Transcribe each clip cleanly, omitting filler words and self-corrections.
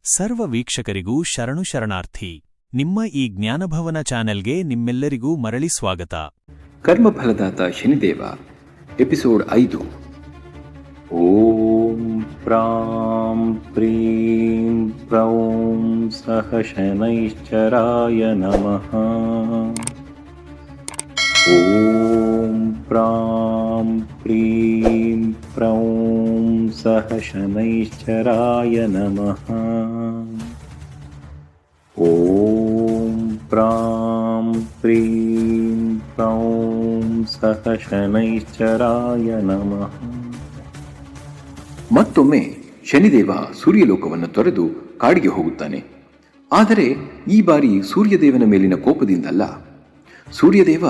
ಸರ್ವ ವೀಕ್ಷಕರಿಗೂ ಶರಣು ಶರಣಾರ್ಥಿ. ನಿಮ್ಮ ಈ ಜ್ಞಾನಭವನ ಚಾನೆಲ್ಗೆ ನಿಮ್ಮೆಲ್ಲರಿಗೂ ಮರಳಿ ಸ್ವಾಗತ. ಕರ್ಮಫಲದಾತ ಶನಿದೇವ ಎಪಿಸೋಡ್ 5. ಓಂ ಪ್ರಾಂ ಪ್ರೀಂ ಪ್ರೌಂ ಸಹ ಶನೈಶ್ಚರಾಯ ನಮಃ. ಓಂ ಪ್ರಾಂ ಪ್ರೀಂ ಪ್ರೌಂ ಸಹ ಶನೈಶ್ಚರಾಯ ನಮಃ. ಓಂ ಪ್ರಾಂ ಪ್ರೀಂ ಪ್ರೌಂ ಸಹ ಶನೈಶ್ಚರಾಯ ನಮಃ. ಮತ್ತೊಮ್ಮೆ ಶನಿದೇವ ಸೂರ್ಯಲೋಕವನ್ನು ತೊರೆದು ಕಾಡಿಗೆ ಹೋಗುತ್ತಾನೆ. ಆದರೆ ಈ ಬಾರಿ ಸೂರ್ಯದೇವನ ಮೇಲಿನ ಕೋಪದಿಂದಲ್ಲ. ಸೂರ್ಯದೇವ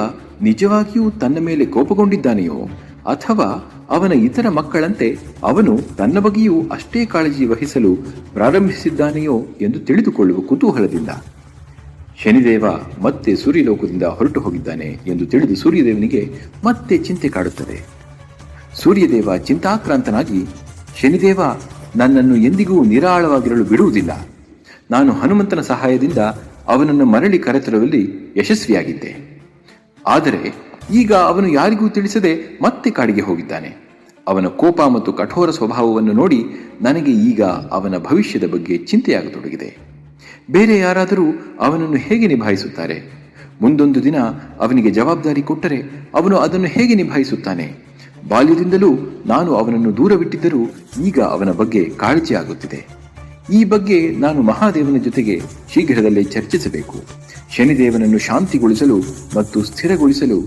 ನಿಜವಾಗಿಯೂ ತನ್ನ ಮೇಲೆ ಕೋಪಗೊಂಡಿದ್ದಾನೆಯೋ ಅಥವಾ ಅವನ ಇತರ ಮಕ್ಕಳಂತೆ ಅವನು ತನ್ನ ಬಗ್ಗೆಯೂ ಅಷ್ಟೇ ಕಾಳಜಿ ವಹಿಸಲು ಪ್ರಾರಂಭಿಸಿದ್ದಾನೆಯೋ ಎಂದು ತಿಳಿದುಕೊಳ್ಳುವ ಕುತೂಹಲದಿಂದ ಶನಿದೇವ ಮತ್ತೆ ಸೂರ್ಯಲೋಕದಿಂದ ಹೊರಟು ಹೋಗಿದ್ದಾನೆ ಎಂದು ತಿಳಿದು ಸೂರ್ಯದೇವನಿಗೆ ಮತ್ತೆ ಚಿಂತೆ ಕಾಡುತ್ತದೆ. ಸೂರ್ಯದೇವ ಚಿಂತಾಕ್ರಾಂತನಾಗಿ, ಶನಿದೇವ, ನನ್ನನ್ನು ಎಂದಿಗೂ ನಿರಾಳವಾಗಿರಲು ಬಿಡುವುದಿಲ್ಲ. ನಾನು ಹನುಮಂತನ ಸಹಾಯದಿಂದ ಅವನನ್ನು ಮರಳಿ ಕರೆತರುವಲ್ಲಿ ಯಶಸ್ವಿಯಾಗಿದ್ದೆ. ಆದರೆ ಈಗ ಅವನು ಯಾರಿಗೂ ತಿಳಿಸದೆ ಮತ್ತೆ ಕಾಡಿಗೆ ಹೋಗಿದ್ದಾನೆ. ಅವನ ಕೋಪ ಮತ್ತು ಕಠೋರ ಸ್ವಭಾವವನ್ನು ನೋಡಿ ನನಗೆ ಈಗ ಅವನ ಭವಿಷ್ಯದ ಬಗ್ಗೆ ಚಿಂತೆಯಾಗತೊಡಗಿದೆ. ಬೇರೆ ಯಾರಾದರೂ ಅವನನ್ನು ಹೇಗೆ ನಿಭಾಯಿಸುತ್ತಾರೆ? ಮುಂದೊಂದು ದಿನ ಅವನಿಗೆ ಜವಾಬ್ದಾರಿ ಕೊಟ್ಟರೆ ಅವನು ಅದನ್ನು ಹೇಗೆ ನಿಭಾಯಿಸುತ್ತಾನೆ? ಬಾಲ್ಯದಿಂದಲೂ ನಾನು ಅವನನ್ನು ದೂರವಿಟ್ಟಿದ್ದರೂ ಈಗ ಅವನ ಬಗ್ಗೆ ಕಾಳಜಿ ಆಗುತ್ತಿದೆ. ಈ ಬಗ್ಗೆ ನಾನು ಮಹಾದೇವನ ಜೊತೆಗೆ ಶೀಘ್ರದಲ್ಲೇ ಚರ್ಚಿಸಬೇಕು. ಶನಿದೇವನನ್ನು ಶಾಂತಿಗೊಳಿಸಲು ಮತ್ತು ಸ್ಥಿರಗೊಳಿಸಲು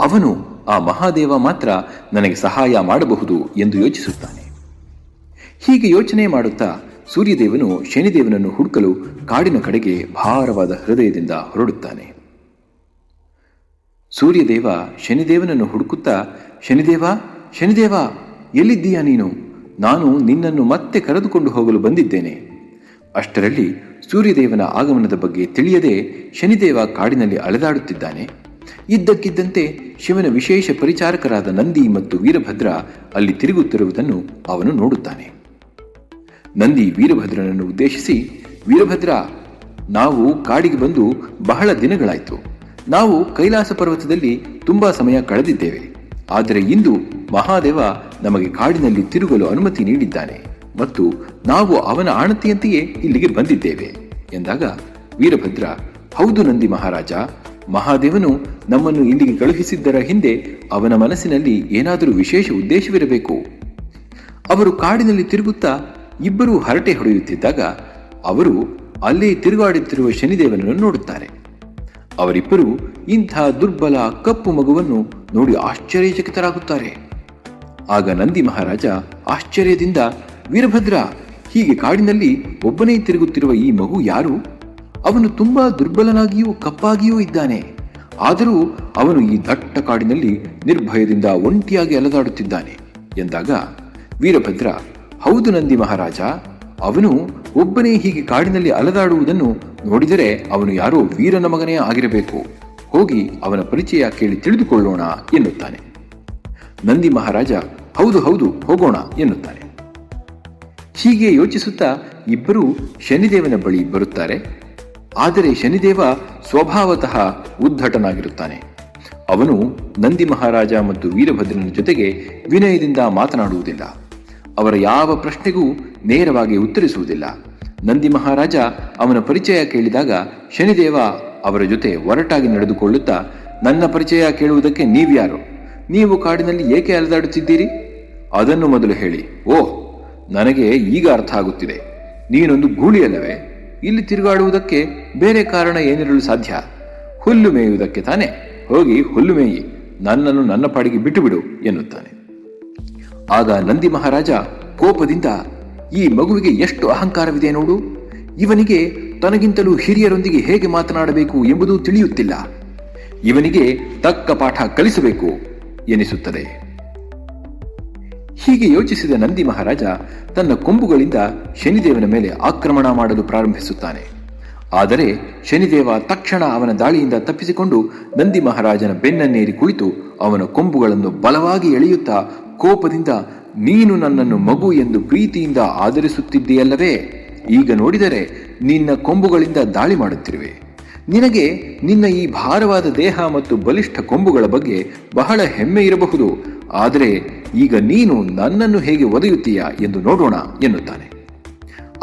ಅವನು, ಆ ಮಹಾದೇವ ಮಾತ್ರ ನನಗೆ ಸಹಾಯ ಮಾಡಬಹುದು ಎಂದು ಯೋಚಿಸುತ್ತಾನೆ. ಹೀಗೆ ಯೋಚನೆ ಮಾಡುತ್ತಾ ಸೂರ್ಯದೇವನು ಶನಿದೇವನನ್ನು ಹುಡುಕಲು ಕಾಡಿನ ಕಡೆಗೆ ಭಾರವಾದ ಹೃದಯದಿಂದ ಹೊರಡುತ್ತಾನೆ. ಸೂರ್ಯದೇವ ಶನಿದೇವನನ್ನು ಹುಡುಕುತ್ತಾ, ಶನಿದೇವ, ಶನಿದೇವ, ಎಲ್ಲಿದ್ದೀಯಾ ನೀನು? ನಾನು ನಿನ್ನನ್ನು ಮತ್ತೆ ಕರೆದುಕೊಂಡು ಹೋಗಲು ಬಂದಿದ್ದೇನೆ. ಅಷ್ಟರಲ್ಲಿ ಸೂರ್ಯದೇವನ ಆಗಮನದ ಬಗ್ಗೆ ತಿಳಿಯದೆ ಶನಿದೇವ ಕಾಡಿನಲ್ಲಿ ಅಲೆದಾಡುತ್ತಿದ್ದಾನೆ. ಇದ್ದಕ್ಕಿದ್ದಂತೆ ಶಿವನ ವಿಶೇಷ ಪರಿಚಾರಕರಾದ ನಂದಿ ಮತ್ತು ವೀರಭದ್ರ ಅಲ್ಲಿ ತಿರುಗುತ್ತಿರುವುದನ್ನು ಅವನು ನೋಡುತ್ತಾನೆ. ನಂದಿ ವೀರಭದ್ರನನ್ನು ಉದ್ದೇಶಿಸಿ, ವೀರಭದ್ರ, ನಾವು ಕಾಡಿಗೆ ಬಂದು ಬಹಳ ದಿನಗಳಾಯಿತು. ನಾವು ಕೈಲಾಸ ಪರ್ವತದಲ್ಲಿ ತುಂಬಾ ಸಮಯ ಕಳೆದಿದ್ದೇವೆ. ಆದರೆ ಇಂದು ಮಹಾದೇವ ನಮಗೆ ಕಾಡಿನಲ್ಲಿ ತಿರುಗಲು ಅನುಮತಿ ನೀಡಿದ್ದಾನೆ ಮತ್ತು ನಾವು ಅವನ ಆಣತಿಯಂತೆಯೇ ಇಲ್ಲಿಗೆ ಬಂದಿದ್ದೇವೆ ಎಂದಾಗ ವೀರಭದ್ರ, ಹೌದು ನಂದಿ ಮಹಾರಾಜ, ಮಹಾದೇವನು ನಮ್ಮನ್ನು ಇಲ್ಲಿಗೆ ಕಳುಹಿಸಿದ್ದರ ಹಿಂದೆ ಅವನ ಮನಸ್ಸಿನಲ್ಲಿ ಏನಾದರೂ ವಿಶೇಷ ಉದ್ದೇಶವಿರಬೇಕು. ಅವರು ಕಾಡಿನಲ್ಲಿ ತಿರುಗುತ್ತಾ ಇಬ್ಬರೂ ಹರಟೆ ಹೊಡೆಯುತ್ತಿದ್ದಾಗ ಅವರು ಅಲ್ಲೇ ತಿರುಗಾಡುತ್ತಿರುವ ಶನಿದೇವನನ್ನು ನೋಡುತ್ತಾರೆ. ಅವರಿಬ್ಬರು ಇಂಥ ದುರ್ಬಲ ಕಪ್ಪು ಮಗುವನ್ನು ನೋಡಿ ಆಶ್ಚರ್ಯಚಕಿತರಾಗುತ್ತಾರೆ. ಆಗ ನಂದಿ ಮಹಾರಾಜ ಆಶ್ಚರ್ಯದಿಂದ, ವೀರಭದ್ರ, ಹೀಗೆ ಕಾಡಿನಲ್ಲಿ ಒಬ್ಬನೇ ತಿರುಗುತ್ತಿರುವ ಈ ಮಗು ಯಾರು? ಅವನು ತುಂಬಾ ದುರ್ಬಲನಾಗಿಯೂ ಕಪ್ಪಾಗಿಯೂ ಇದ್ದಾನೆ. ಆದರೂ ಅವನು ಈ ದಟ್ಟ ಕಾಡಿನಲ್ಲಿ ನಿರ್ಭಯದಿಂದ ಒಂಟಿಯಾಗಿ ಅಲೆದಾಡುತ್ತಿದ್ದಾನೆ ಎಂದಾಗ ವೀರಭದ್ರ, ಹೌದು ನಂದಿ ಮಹಾರಾಜ, ಅವನು ಒಬ್ಬನೇ ಹೀಗೆ ಕಾಡಿನಲ್ಲಿ ಅಲೆದಾಡುವುದನ್ನು ನೋಡಿದರೆ ಅವನು ಯಾರೋ ವೀರನ ಮಗನೇ ಆಗಿರಬೇಕು. ಹೋಗಿ ಅವನ ಪರಿಚಯ ಕೇಳಿ ತಿಳಿದುಕೊಳ್ಳೋಣ ಎನ್ನುತ್ತಾನೆ. ನಂದಿ ಮಹಾರಾಜ, ಹೌದು ಹೌದು, ಹೋಗೋಣ ಎನ್ನುತ್ತಾನೆ. ಹೀಗೆ ಯೋಚಿಸುತ್ತಾ ಇಬ್ಬರೂ ಶನಿದೇವನ ಬಳಿ ಬರುತ್ತಾರೆ. ಆದರೆ ಶನಿದೇವ ಸ್ವಭಾವತಃ ಉದ್ಧಟನಾಗಿರುತ್ತಾನೆ. ಅವನು ನಂದಿ ಮಹಾರಾಜ ಮತ್ತು ವೀರಭದ್ರನ ಜೊತೆಗೆ ವಿನಯದಿಂದ ಮಾತನಾಡುವುದಿಲ್ಲ. ಅವರ ಯಾವ ಪ್ರಶ್ನೆಗೂ ನೇರವಾಗಿ ಉತ್ತರಿಸುವುದಿಲ್ಲ. ನಂದಿ ಮಹಾರಾಜ ಅವನ ಪರಿಚಯ ಕೇಳಿದಾಗ ಶನಿದೇವ ಅವರ ಜೊತೆ ಒರಟಾಗಿ ನಡೆದುಕೊಳ್ಳುತ್ತಾ, ನನ್ನ ಪರಿಚಯ ಕೇಳುವುದಕ್ಕೆ ನೀವ್ಯಾರು? ನೀವು ಕಾಡಿನಲ್ಲಿ ಏಕೆ ಅಲೆದಾಡುತ್ತಿದ್ದೀರಿ? ಅದನ್ನು ಮೊದಲು ಹೇಳಿ. ಓಹ್, ನನಗೆ ಈಗ ಅರ್ಥ ಆಗುತ್ತಿದೆ. ನೀನೊಂದು ಗೂಳಿಯಲ್ಲವೇ? ಇಲ್ಲಿ ತಿರುಗಾಡುವುದಕ್ಕೆ ಬೇರೆ ಕಾರಣ ಏನಿರಲು ಸಾಧ್ಯ? ಹುಲ್ಲು ಮೇಯುವುದಕ್ಕೆ ತಾನೆ? ಹೋಗಿ ಹುಲ್ಲು ಮೇಯಿ, ನನ್ನನ್ನು ನನ್ನ ಪಾಡಿಗೆ ಬಿಟ್ಟು ಬಿಡು ಎನ್ನುತ್ತಾನೆ. ಆಗ ನಂದಿ ಮಹಾರಾಜ ಕೋಪದಿಂದ, ಈ ಮಗುವಿಗೆ ಎಷ್ಟು ಅಹಂಕಾರವಿದೆ ನೋಡು. ಇವನಿಗೆ ತನಗಿಂತಲೂ ಹಿರಿಯರೊಂದಿಗೆ ಹೇಗೆ ಮಾತನಾಡಬೇಕು ಎಂಬುದು ತಿಳಿಯುತ್ತಿಲ್ಲ. ಇವನಿಗೆ ತಕ್ಕ ಪಾಠ ಕಲಿಸಬೇಕು ಎನಿಸುತ್ತದೆ. ಹೀಗೆ ಯೋಚಿಸಿದ ನಂದಿ ಮಹಾರಾಜ ತನ್ನ ಕೊಂಬುಗಳಿಂದ ಶನಿದೇವನ ಮೇಲೆ ಆಕ್ರಮಣ ಮಾಡಲು ಪ್ರಾರಂಭಿಸುತ್ತಾನೆ. ಆದರೆ ಶನಿದೇವ ತಕ್ಷಣ ಅವನ ದಾಳಿಯಿಂದ ತಪ್ಪಿಸಿಕೊಂಡು ನಂದಿ ಮಹಾರಾಜನ ಬೆನ್ನನ್ನೇರಿ ಕುಳಿತು ಅವನ ಕೊಂಬುಗಳನ್ನು ಬಲವಾಗಿ ಎಳೆಯುತ್ತಾ ಕೋಪದಿಂದ, ನೀನು ನನ್ನನ್ನು ಮಗು ಎಂದು ಪ್ರೀತಿಯಿಂದ ಆದರಿಸುತ್ತಿದ್ದೀಯಲ್ಲವೇ? ಈಗ ನೋಡಿದರೆ ನಿನ್ನ ಕೊಂಬುಗಳಿಂದ ದಾಳಿ ಮಾಡುತ್ತಿರುವೆ. ನಿನಗೆ ನಿನ್ನ ಈ ಭಾರವಾದ ದೇಹ ಮತ್ತು ಬಲಿಷ್ಠ ಕೊಂಬುಗಳ ಬಗ್ಗೆ ಬಹಳ ಹೆಮ್ಮೆ ಇರಬಹುದು. ಆದರೆ ಈಗ ನೀನು ನನ್ನನ್ನು ಹೇಗೆ ಒದೆಯುತ್ತೀಯಾ ಎಂದು ನೋಡೋಣ ಎನ್ನುತ್ತಾನೆ.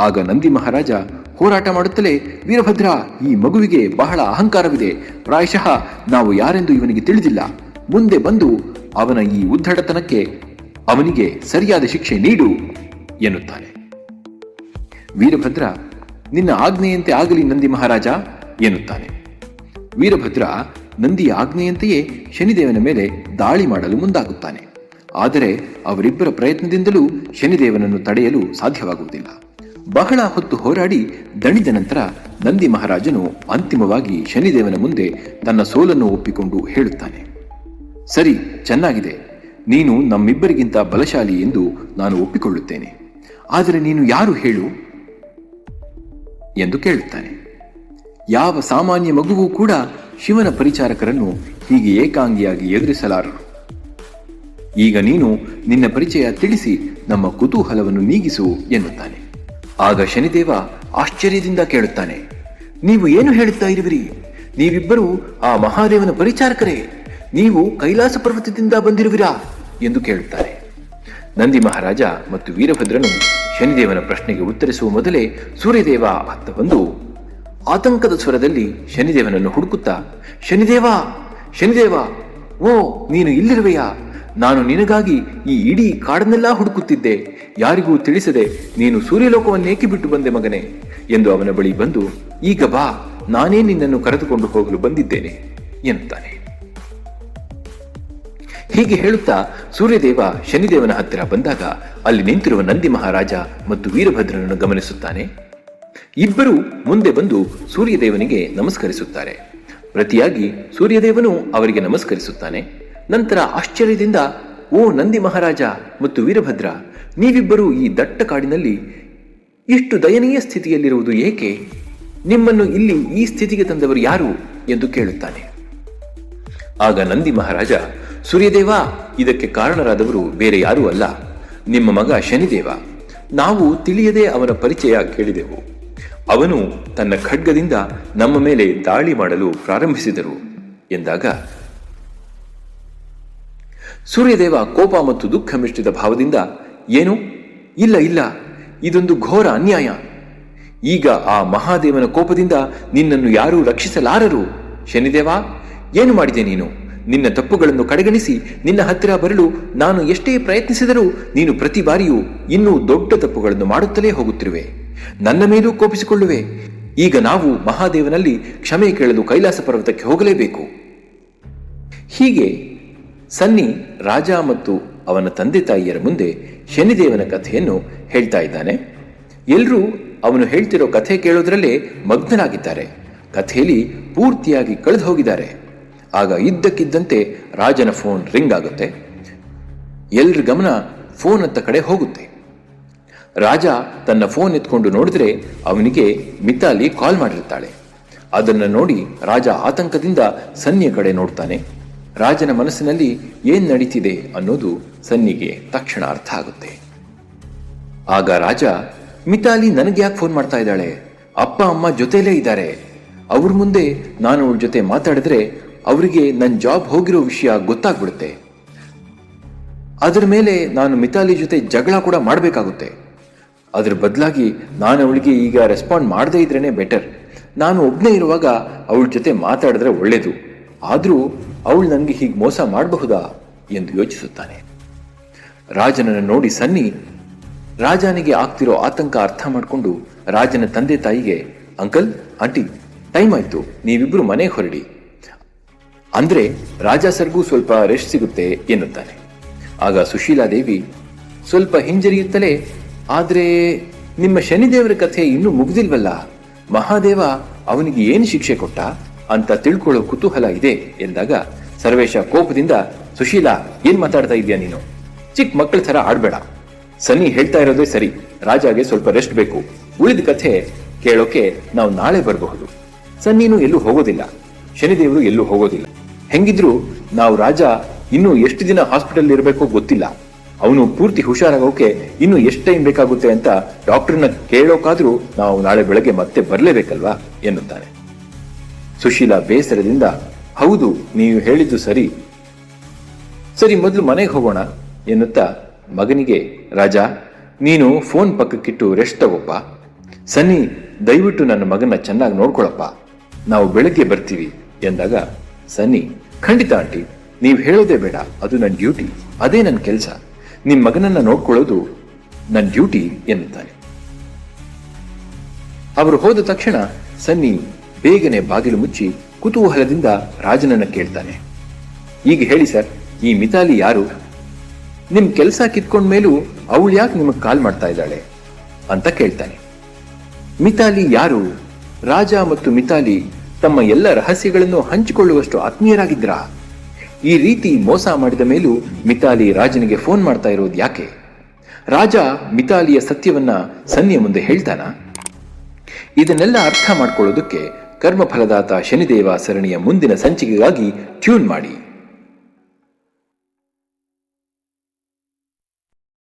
ಆಗ ನಂದಿ ಮಹಾರಾಜ ಹೋರಾಟ ಮಾಡುತ್ತಲೇ, ವೀರಭದ್ರ, ಈ ಮಗುವಿಗೆ ಬಹಳ ಅಹಂಕಾರವಿದೆ. ಪ್ರಾಯಶಃ ನಾವು ಯಾರೆಂದು ಇವನಿಗೆ ತಿಳಿದಿಲ್ಲ. ಮುಂದೆ ಬಂದು ಅವನ ಈ ಉದ್ದಟತನಕ್ಕೆ ಅವನಿಗೆ ಸರಿಯಾದ ಶಿಕ್ಷೆ ನೀಡು ಎನ್ನುತ್ತಾನೆ. ವೀರಭದ್ರ, ನಿನ್ನ ಆಜ್ಞೆಯಂತೆ ಆಗಲಿ ನಂದಿ ಮಹಾರಾಜ ಎನ್ನುತ್ತಾನೆ. ವೀರಭದ್ರ ನಂದಿಯ ಆಜ್ಞೆಯಂತೆಯೇ ಶನಿದೇವನ ಮೇಲೆ ದಾಳಿ ಮಾಡಲು ಮುಂದಾಗುತ್ತಾನೆ. ಆದರೆ ಅವರಿಬ್ಬರ ಪ್ರಯತ್ನದಿಂದಲೂ ಶನಿದೇವನನ್ನು ತಡೆಯಲು ಸಾಧ್ಯವಾಗುವುದಿಲ್ಲ. ಬಹಳ ಹೊತ್ತು ಹೋರಾಡಿ ದಣಿದ ನಂತರ ನಂದಿ ಮಹಾರಾಜನು ಅಂತಿಮವಾಗಿ ಶನಿದೇವನ ಮುಂದೆ ತನ್ನ ಸೋಲನ್ನು ಒಪ್ಪಿಕೊಂಡು ಹೇಳುತ್ತಾನೆ, ಸರಿ, ಚೆನ್ನಾಗಿದೆ. ನೀನು ನಮ್ಮಿಬ್ಬರಿಗಿಂತ ಬಲಶಾಲಿ ಎಂದು ನಾನು ಒಪ್ಪಿಕೊಳ್ಳುತ್ತೇನೆ. ಆದರೆ ನೀನು ಯಾರು ಹೇಳು ಎಂದು ಕೇಳುತ್ತಾನೆ. ಯಾವ ಸಾಮಾನ್ಯ ಮಗುವೂ ಕೂಡ ಶಿವನ ಪರಿಚಾರಕರನ್ನು ಹೀಗೆ ಏಕಾಂಗಿಯಾಗಿ ಎದುರಿಸಲಾರರು. ಈಗ ನೀನು ನಿನ್ನ ಪರಿಚಯ ತಿಳಿಸಿ ನಮ್ಮ ಕುತೂಹಲವನ್ನು ನೀಗಿಸು ಎನ್ನುತ್ತಾನೆ. ಆಗ ಶನಿದೇವ ಆಶ್ಚರ್ಯದಿಂದ ಕೇಳುತ್ತಾನೆ, ನೀವು ಏನು ಹೇಳುತ್ತಾ ಇರುವಿರಿ? ನೀವಿಬ್ಬರೂ ಆ ಮಹಾದೇವನ ಪರಿಚಾರಕರೇ? ನೀವು ಕೈಲಾಸ ಪರ್ವತದಿಂದ ಬಂದಿರುವಿರಾ ಎಂದು ಕೇಳುತ್ತಾರೆ. ನಂದಿ ಮಹಾರಾಜ ಮತ್ತು ವೀರಭದ್ರನು ಶನಿದೇವನ ಪ್ರಶ್ನೆಗೆ ಉತ್ತರಿಸುವ ಮೊದಲೇ ಸೂರ್ಯದೇವ ಅತ್ತ ಬಂದು ಆತಂಕದ ಸ್ವರದಲ್ಲಿ ಶನಿದೇವನನ್ನು ಹುಡುಕುತ್ತಾ, ಶನಿದೇವ, ಶನಿದೇವ, ಓ ನೀನು ಇಲ್ಲಿರುವೆಯಾ? ನಾನು ನಿನಗಾಗಿ ಈ ಇಡೀ ಕಾಡನ್ನೆಲ್ಲ ಹುಡುಕುತ್ತಿದ್ದೆ. ಯಾರಿಗೂ ತಿಳಿಸದೆ ನೀನು ಸೂರ್ಯಲೋಕವನ್ನೇಕೆ ಬಿಟ್ಟು ಬಂದೆ ಮಗನೇ ಎಂದು ಅವನ ಬಳಿ ಬಂದು, ಈಗ ಬಾ, ನಾನೇ ನಿನ್ನನ್ನು ಕರೆದುಕೊಂಡು ಹೋಗಲು ಬಂದಿದ್ದೇನೆ ಎನ್ನುತ್ತಾನೆ. ಹೀಗೆ ಹೇಳುತ್ತಾ ಸೂರ್ಯದೇವ ಶನಿದೇವನ ಹತ್ತಿರ ಬಂದಾಗ ಅಲ್ಲಿ ನಿಂತಿರುವ ನಂದಿ ಮಹಾರಾಜ ಮತ್ತು ವೀರಭದ್ರನನ್ನು ಗಮನಿಸುತ್ತಾನೆ. ಇಬ್ಬರು ಮುಂದೆ ಬಂದು ಸೂರ್ಯದೇವನಿಗೆ ನಮಸ್ಕರಿಸುತ್ತಾರೆ. ಪ್ರತಿಯಾಗಿ ಸೂರ್ಯದೇವನು ಅವರಿಗೆ ನಮಸ್ಕರಿಸುತ್ತಾನೆ. ನಂತರ ಆಶ್ಚರ್ಯದಿಂದ, ಓ ನಂದಿ ಮಹಾರಾಜ ಮತ್ತು ವೀರಭದ್ರ, ನೀವಿಬ್ಬರೂ ಈ ದಟ್ಟ ಕಾಡಿನಲ್ಲಿ ಇಷ್ಟು ದಯನೀಯ ಸ್ಥಿತಿಯಲ್ಲಿರುವುದು ಏಕೆ? ನಿಮ್ಮನ್ನು ಇಲ್ಲಿ ಈ ಸ್ಥಿತಿಗೆ ತಂದವರು ಯಾರು ಎಂದು ಕೇಳುತ್ತಾನೆ. ಆಗ ನಂದಿ ಮಹಾರಾಜ, ಸೂರ್ಯದೇವ, ಇದಕ್ಕೆ ಕಾರಣರಾದವರು ಬೇರೆ ಯಾರೂ ಅಲ್ಲ, ನಿಮ್ಮ ಮಗ ಶನಿದೇವ. ನಾವು ತಿಳಿಯದೆ ಅವನ ಪರಿಚಯ ಕೇಳಿದೆವು. ಅವನು ತನ್ನ ಖಡ್ಗದಿಂದ ನಮ್ಮ ಮೇಲೆ ದಾಳಿ ಮಾಡಲು ಪ್ರಾರಂಭಿಸಿದರು ಎಂದಾಗ ಸೂರ್ಯದೇವ ಕೋಪ ಮತ್ತು ದುಃಖ ಮಿಶ್ರಿತ ಭಾವದಿಂದ, ಏನು? ಇಲ್ಲ ಇಲ್ಲ, ಇದೊಂದು ಘೋರ ಅನ್ಯಾಯ. ಈಗ ಆ ಮಹಾದೇವನ ಕೋಪದಿಂದ ನಿನ್ನನ್ನು ಯಾರೂ ರಕ್ಷಿಸಲಾರರು. ಶನಿದೇವ, ಏನು ಮಾಡಿದೆ ನೀನು? ನಿನ್ನ ತಪ್ಪುಗಳನ್ನು ಕಡೆಗಣಿಸಿ ನಿನ್ನ ಹತ್ತಿರ ಬರಲು ನಾನು ಎಷ್ಟೇ ಪ್ರಯತ್ನಿಸಿದರೂ ನೀನು ಪ್ರತಿ ಬಾರಿಯೂ ಇನ್ನೂ ದೊಡ್ಡ ತಪ್ಪುಗಳನ್ನು ಮಾಡುತ್ತಲೇ ಹೋಗುತ್ತಿರುವೆ. ನನ್ನ ಮೇಲೂ ಕೋಪಿಸಿಕೊಳ್ಳುವೆ. ಈಗ ನಾವು ಮಹಾದೇವನಲ್ಲಿ ಕ್ಷಮೆ ಕೇಳಲು ಕೈಲಾಸ ಪರ್ವತಕ್ಕೆ ಹೋಗಲೇಬೇಕು. ಹೀಗೆ ಸನ್ನಿ ರಾಜ ಮತ್ತು ಅವನ ತಂದೆ ತಾಯಿಯರ ಮುಂದೆ ಶನಿದೇವನ ಕಥೆಯನ್ನು ಹೇಳ್ತಾ ಇದ್ದಾನೆ. ಎಲ್ಲರೂ ಅವನು ಹೇಳ್ತಿರೋ ಕಥೆ ಕೇಳೋದ್ರಲ್ಲೇ ಮಗ್ನರಾಗಿದ್ದಾರೆ. ಕಥೆಯಲ್ಲಿ ಪೂರ್ತಿಯಾಗಿ ಕಳೆದು ಹೋಗಿದ್ದಾರೆ. ಆಗ ಇದ್ದಕ್ಕಿದ್ದಂತೆ ರಾಜನ ಫೋನ್ ರಿಂಗ್ ಆಗುತ್ತೆ. ಎಲ್ಲರ ಗಮನ ಫೋನ್ ಅತ್ತ ಕಡೆ ಹೋಗುತ್ತೆ. ರಾಜ ತನ್ನ ಫೋನ್ ಎತ್ಕೊಂಡು ನೋಡಿದ್ರೆ ಅವನಿಗೆ ಮಿತಾಲಿ ಕಾಲ್ ಮಾಡಿರ್ತಾಳೆ. ಅದನ್ನು ನೋಡಿ ರಾಜ ಆತಂಕದಿಂದ ಸನ್ನಿಯ ಕಡೆ ನೋಡ್ತಾನೆ. ರಾಜನ ಮನಸ್ಸಿನಲ್ಲಿ ಏನ್ ನಡೀತಿದೆ ಅನ್ನೋದು ಸನ್ನಿಗೆ ತಕ್ಷಣ ಅರ್ಥ ಆಗುತ್ತೆ. ಆಗ ರಾಜ, ಮಿತಾಲಿ ನನಗೆ ಯಾಕೆ ಫೋನ್ ಮಾಡ್ತಾ ಇದ್ದಾಳೆ? ಅಪ್ಪ ಅಮ್ಮ ಜೊತೆಲೇ ಇದ್ದಾರೆ. ಅವ್ರ ಮುಂದೆ ನಾನು ಅವ್ರ ಜೊತೆ ಮಾತಾಡಿದ್ರೆ ಅವರಿಗೆ ನನ್ನ ಜಾಬ್ ಹೋಗಿರೋ ವಿಷಯ ಗೊತ್ತಾಗ್ಬಿಡುತ್ತೆ. ಅದರ ಮೇಲೆ ನಾನು ಮಿತಾಲಿ ಜೊತೆ ಜಗಳ ಕೂಡ ಮಾಡಬೇಕಾಗುತ್ತೆ. ಅದ್ರ ಬದಲಾಗಿ ನಾನು ಅವಳಿಗೆ ಈಗ ರೆಸ್ಪಾಂಡ್ ಮಾಡದೇ ಇದ್ರೇನೆ ಬೆಟರ್. ನಾನು ಒಬ್ಬನೇ ಇರುವಾಗ ಅವಳ ಜೊತೆ ಮಾತಾಡಿದ್ರೆ ಒಳ್ಳೇದು. ಆದರೂ ಅವಳು ನನಗೆ ಹೀಗೆ ಮೋಸ ಮಾಡಬಹುದಾ ಎಂದು ಯೋಚಿಸುತ್ತಾನೆ. ರಾಜನನ್ನು ನೋಡಿ ಸನ್ನಿ ರಾಜನಿಗೆ ಆಗ್ತಿರೋ ಆತಂಕ ಅರ್ಥ ಮಾಡಿಕೊಂಡು ರಾಜನ ತಂದೆ ತಾಯಿಗೆ, ಅಂಕಲ್, ಆಂಟಿ, ಟೈಮ್ ಆಯ್ತು, ನೀವಿಬ್ರು ಮನೆಗೆ ಹೊರಡಿ. ಅಂದ್ರೆ ರಾಜ ಸರ್ಗೂ ಸ್ವಲ್ಪ ರೆಸ್ಟ್ ಸಿಗುತ್ತೆ ಎನ್ನುತ್ತಾನೆ. ಆಗ ಸುಶೀಲಾದೇವಿ ಸ್ವಲ್ಪ ಹಿಂಜರಿಯುತ್ತಲೇ, ಆದ್ರೆ ನಿಮ್ಮ ಶನಿದೇವರ ಕಥೆ ಇನ್ನೂ ಮುಗಿದಿಲ್ವಲ್ಲ, ಮಹಾದೇವ ಅವನಿಗೆ ಏನು ಶಿಕ್ಷೆ ಕೊಟ್ಟ ಅಂತ ತಿಳ್ಕೊಳ್ಳೋ ಕುತೂಹಲ ಇದೆ ಎಂದಾಗ ಸರ್ವೇಶ ಕೋಪದಿಂದ, ಸುಶೀಲಾ, ಏನ್ ಮಾತಾಡ್ತಾ ಇದೀಯ ನೀನು? ಚಿಕ್ಕ ಮಕ್ಕಳ ಥರ ಆಡ್ಬೇಡ. ಸನ್ನಿ ಹೇಳ್ತಾ ಇರೋದೇ ಸರಿ. ರಾಜಾಗೆ ಸ್ವಲ್ಪ ರೆಸ್ಟ್ ಬೇಕು. ಉಳಿದ ಕಥೆ ಕೇಳೋಕೆ ನಾವು ನಾಳೆ ಬರಬಹುದು. ಸನ್ನಿನೂ ಎಲ್ಲೂ ಹೋಗೋದಿಲ್ಲ, ಶನಿದೇವರು ಎಲ್ಲೂ ಹೋಗೋದಿಲ್ಲ. ಹೆಂಗಿದ್ರು ನಾವು ರಾಜ ಇನ್ನೂ ಎಷ್ಟು ದಿನ ಹಾಸ್ಪಿಟಲ್ ಇರಬೇಕೋ ಗೊತ್ತಿಲ್ಲ. ಅವನು ಪೂರ್ತಿ ಹುಷಾರಾಗೋಕೆ ಇನ್ನು ಎಷ್ಟು ಟೈಮ್ ಬೇಕಾಗುತ್ತೆ ಅಂತ ಡಾಕ್ಟರ್ನ ಕೇಳೋಕಾದ್ರೂ ನಾವು ನಾಳೆ ಬೆಳಗ್ಗೆ ಮತ್ತೆ ಬರಲೇಬೇಕಲ್ವಾ ಎನ್ನುತ್ತಾನೆ. ಸುಶೀಲಾ ಬೇಸರದಿಂದ, ಹೌದು, ನೀವು ಹೇಳಿದ್ದು ಸರಿ, ಮೊದಲು ಮನೆಗೆ ಹೋಗೋಣ ಎನ್ನುತ್ತಾ ಮಗನಿಗೆ, ರಾಜ ನೀನು ಫೋನ್ ಪಕ್ಕಕ್ಕಿಟ್ಟು ರೆಸ್ಟ್ ತಗೋಪ್ಪ, ಸನ್ನಿ ದಯವಿಟ್ಟು ನನ್ನ ಮಗನ ಚೆನ್ನಾಗಿ ನೋಡ್ಕೊಳಪ್ಪ, ನಾವು ಬೆಳಗ್ಗೆ ಬರ್ತೀವಿ ಎಂದಾಗ ಸನ್ನಿ, ಖಂಡಿತ ಆಂಟಿ, ನೀವು ಹೇಳೋದೇ ಬೇಡ, ಅದು ನನ್ನ ಡ್ಯೂಟಿ, ಅದೇ ನನ್ನ ಕೆಲಸ, ನಿಮ್ಮ ಮಗನನ್ನ ನೋಡ್ಕೊಳ್ಳೋದು ನನ್ನ ಡ್ಯೂಟಿ ಎನ್ನುತ್ತಾನೆ. ಅವರು ಹೋದ ತಕ್ಷಣ ಸನ್ನಿ ಬೇಗನೆ ಬಾಗಿಲು ಮುಚ್ಚಿ ಕುತೂಹಲದಿಂದ ರಾಜನನ್ನ ಕೇಳ್ತಾನೆ, ಈಗ ಹೇಳಿ ಸರ್, ಈ ಮಿತಾಲಿ ಯಾರು? ನಿಮ್ ಕೆಲಸ ಕಿತ್ಕೊಂಡ ಮೇಲೂ ಅವಳು ಯಾಕೆ ನಿಮಗೆ ಕಾಲ್ ಮಾಡ್ತಾ ಇದ್ದಾಳೆ ಅಂತ ಕೇಳ್ತಾನೆ. ಮಿತಾಲಿ ಯಾರು? ರಾಜ ಮತ್ತು ಮಿತಾಲಿ ತಮ್ಮ ಎಲ್ಲ ರಹಸ್ಯಗಳನ್ನು ಹಂಚಿಕೊಳ್ಳುವಷ್ಟು ಆತ್ಮೀಯರಾಗಿದ್ರಾ? ಈ ರೀತಿ ಮೋಸ ಮಾಡಿದ ಮೇಲೂ ಮಿತಾಲಿ ರಾಜನಿಗೆ ಫೋನ್ ಮಾಡ್ತಾ ಇರೋದು ಯಾಕೆ? ರಾಜ ಮಿತಾಲಿಯ ಸತ್ಯವನ್ನ ಸನ್ನಿಯ ಮುಂದೆ ಹೇಳ್ತಾನ? ಇದನ್ನೆಲ್ಲ ಅರ್ಥ ಮಾಡ್ಕೊಳ್ಳೋದಕ್ಕೆ ಕರ್ಮಫಲದಾತ ಶನಿದೇವ ಸರಣಿಯ ಮುಂದಿನ ಸಂಚಿಕೆಗಾಗಿ ಟ್ಯೂನ್ ಮಾಡಿ.